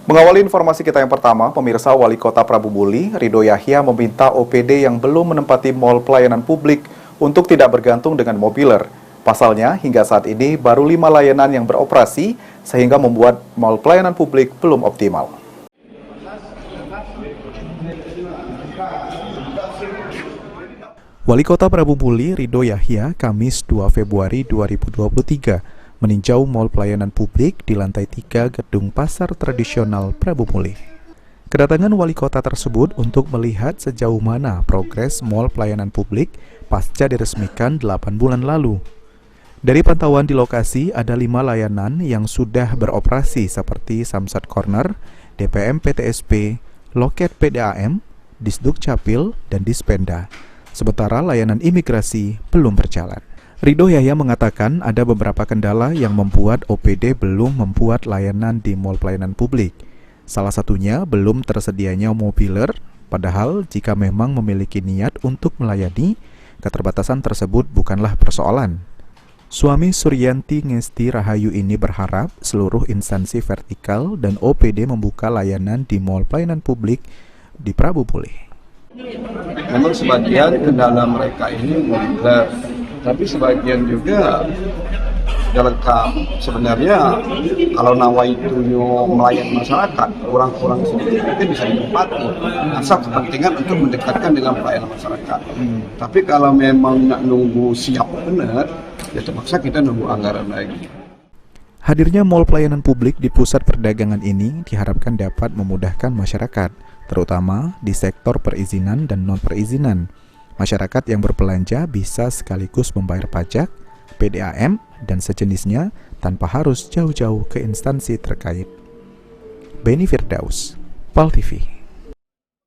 Mengawali informasi kita yang pertama, pemirsa, Wali Kota Prabu Muli, Ridho Yahya meminta OPD yang belum menempati mal pelayanan publik untuk tidak bergantung dengan mobiler. Pasalnya, hingga saat ini baru 5 layanan yang beroperasi, sehingga membuat mal pelayanan publik belum optimal. Wali Kota Prabu Muli, Ridho Yahya, Kamis 2 Februari 2023, meninjau mal pelayanan publik di lantai 3 gedung pasar tradisional Prabu Muli. Kedatangan wali kota tersebut untuk melihat sejauh mana progres mal pelayanan publik pasca diresmikan 8 bulan lalu. Dari pantauan di lokasi, ada 5 layanan yang sudah beroperasi seperti Samsat Corner, DPM PTSP, Loket PDAM, Disduk Capil, dan Dispenda. Sementara layanan imigrasi belum berjalan. Ridho Yahya mengatakan ada beberapa kendala yang membuat OPD belum membuat layanan di mal pelayanan publik. Salah satunya belum tersedianya mobiler, padahal jika memang memiliki niat untuk melayani, keterbatasan tersebut bukanlah persoalan. Suami Suryanti Ngesti Rahayu ini berharap seluruh instansi vertikal dan OPD membuka layanan di mal pelayanan publik di Prabu Muli. Memang sebagian kendala mereka ini mobiler, tapi sebagian juga lengkap. Sebenarnya kalau nawaitunya melayani masyarakat kurang-kurang sedikit mungkin bisa ditempati, asal kepentingan untuk mendekatkan dengan pelayanan masyarakat. Tapi kalau memang nggak nunggu siap benar, ya terpaksa kita nunggu anggaran lagi. Hadirnya mal pelayanan publik di pusat perdagangan ini diharapkan dapat memudahkan masyarakat, terutama di sektor perizinan dan non-perizinan. Masyarakat yang berbelanja bisa sekaligus membayar pajak, PDAM, dan sejenisnya tanpa harus jauh-jauh ke instansi terkait. Beni Firdaus, PAL TV.